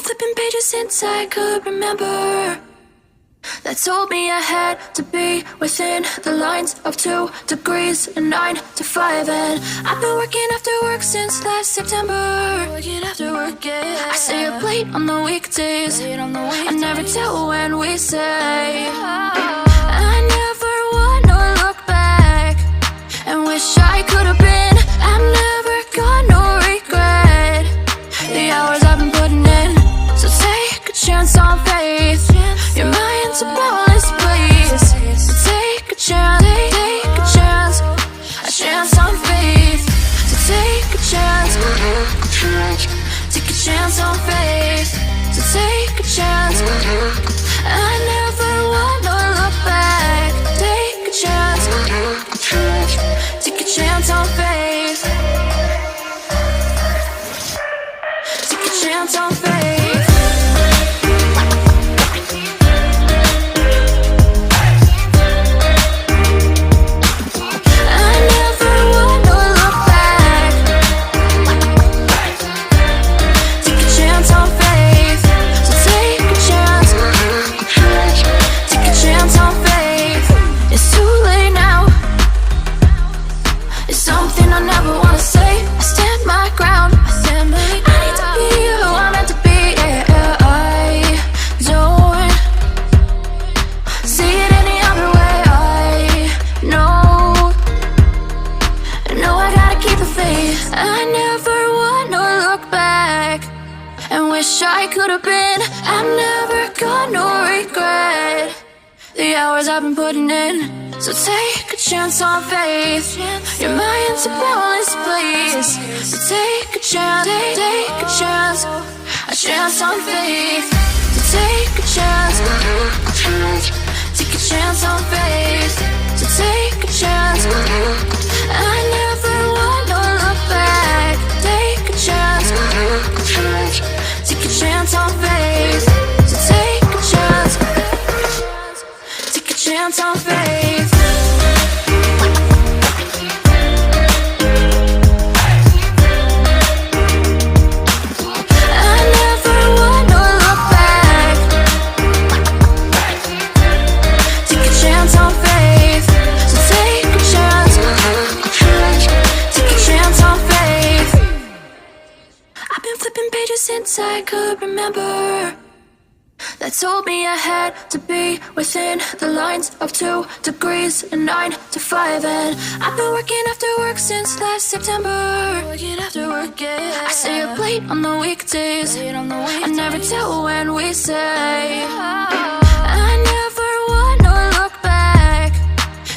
flipping pages since I could remember, that told me I had to be within the lines of 2 degrees and 9 to 5. And I've been working after work since last September. Working after work, yeah. I stay up late on the weekdays. I never tell when we say. I never wanna look back and wish I could have been. I've never got no regret. The hours I've been putting in, so take a chance on faith. Your mind's a boundless place. So take a chance, take a chance, a chance on faith. So take a chance, take a chance on faith. So take a chance. I never wanna look back. Take a chance, take a chance on faith. Take a chance on faith. I could have been. I've never got no regret. The hours I've been putting in, so take a chance on faith. Your mind's a boundless place. So take a chance, take a chance, a chance on faith. So take a chance, take a chance on faith. So take a chance. I never wanna look back. Take a chance, take a chance on faith. So take a chance, take a chance on faith. I never wanna look back. Take a chance on faith. So take a chance, take a chance on faith. I've been flipping pages since I could remember, that told me I had to be within the lines of 2 degrees and 9 to 5. And I've been working after work since last September. Working after work, yeah. I stay up late on the weekdays. I never tell when we say. I never wanna look back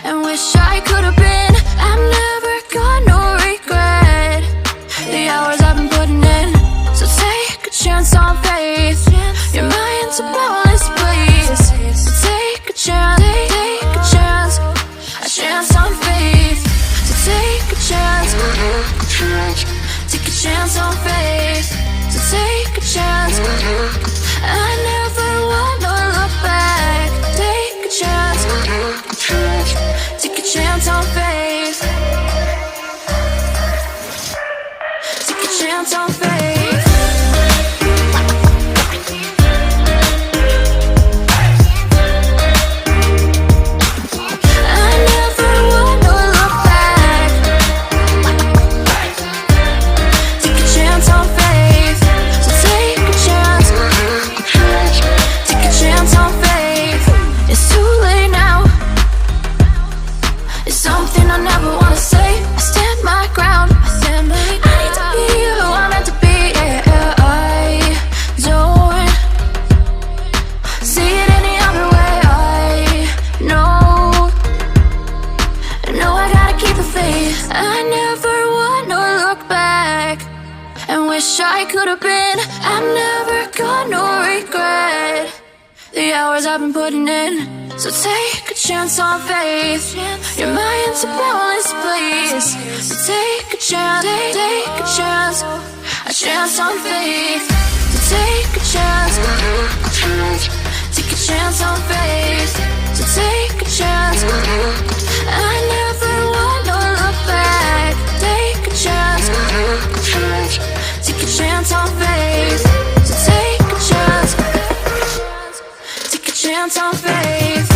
and wish I could have been. I've never got no regret. The hours I've been putting in, so take a chance on faith. Your mind's a boundless place. So take a chance, take a chance, a chance on faith. So take a chance, take a chance on faith. So take a chance. I never wanna look back. Take a chance, take a chance on faith. Take a chance on faith. I never wanna look back and wish I could have been. I've never got no regret. The hours I've been putting in, so take a chance on faith. Your mind's a boundless place. So take a chance, take a chance, a chance on faith. So take a chance, take a chance on faith. So take a chance. I never wanna look back. Take a chance, take a chance on faith. So take a on faith.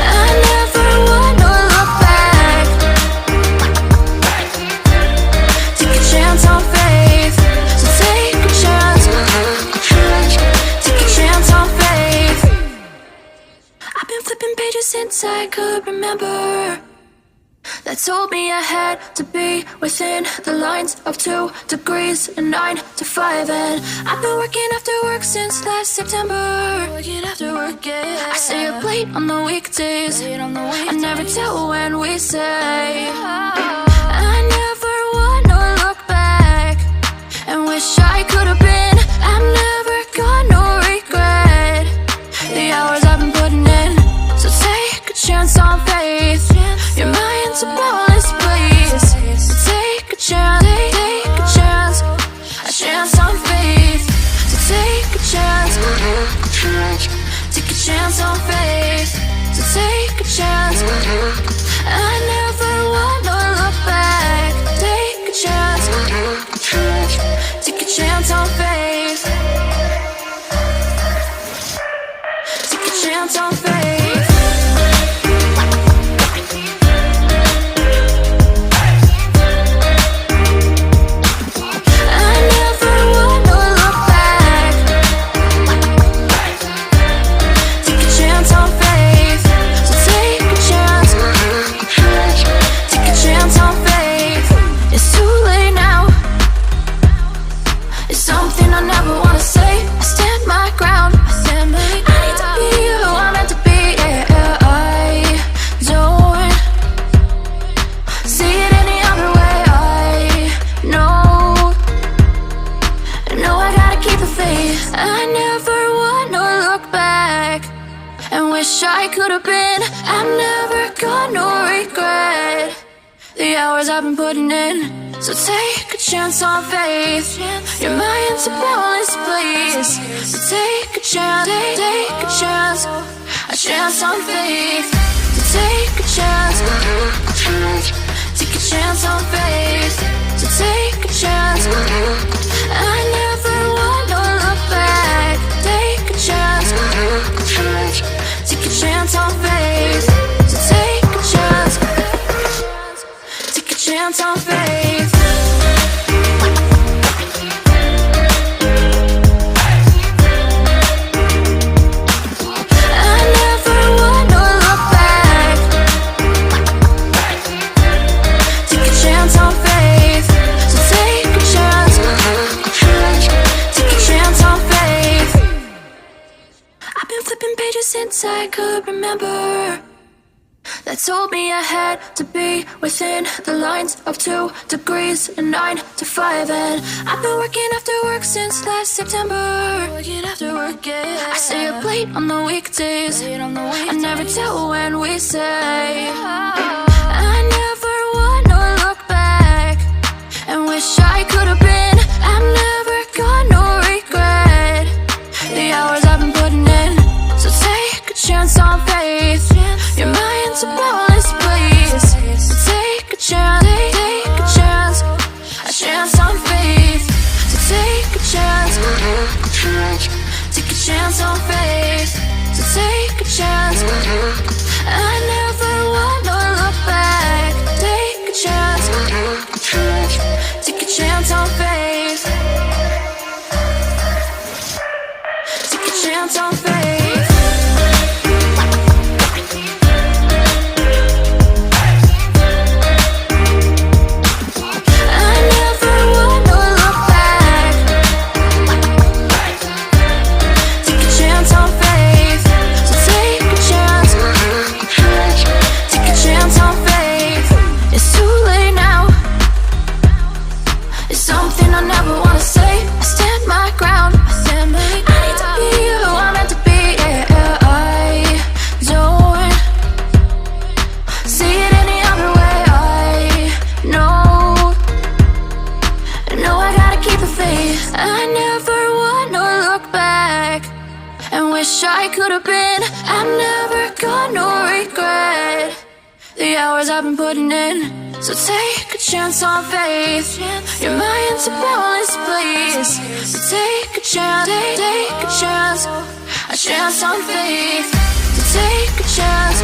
I never wanna look back. Take a chance on faith. So take a chance. Take a chance on faith. I've been flipping pages since I could remember, that told me I had to be within the lines of 2 degrees and 9 to 5. And I've been working after work since last September. Working after work, yeah. I stay up late on the weekdays. I never tell when we say. I never wanna look back and wish I could have been. I'm never gonna regret the hours I've been putting in. So take a chance on faith. Your mind's a boundless place. So take a chance, take a chance. A chance on faith. So take a chance. Take a chance on faith. So take a chance. I never wanna look back. Take a chance. Take a chance on faith. Take a chance on faith. I never wanna look back and wish I could have been. I'm never gonna regret the hours I've been putting in. So take a chance on faith. Your mind's a boundless place. So take a chance, take a chance. A chance on faith. So take a chance. Take a chance on faith. So take a chance. I never wanna look back. Take a chance. Take a chance on faith. So take a chance. Take a chance on faith. I never wanna look back. Take a chance on faith. So take a chance. Take a chance on faith. I've been flipping pages since I could remember, that told me I had to be within the lines of 2 degrees and 9 to 5. And I've been working after work since last September. Working after work, yeah. I stay up late on the weekdays. I never tell when we say. I never wanna look back and wish I could have been. I'm never gonna regret the hours I've been putting in. So take a chance on faith. Your mind's a boundless place. So take a chance, take a chance. A chance on faith. So take a chance. Take a chance on faith. So take a chance. I never wanna look back. Take a chance. Take a chance on faith. Take a chance on faith. I never wanna look back. Take a chance on faith. So take a chance. Take a chance on faith. It's too late now. It's something I never wanna say. I stand my ground. I need to be who I'm meant to be. Yeah, I don't see it any other way. I know I gotta keep the faith. I never wanna look back and wish I could have been. I'm never gonna regret the hours I've been putting in. So take a chance on faith. Your mind's a boundless place. So take a chance, take a chance on faith. So take a chance.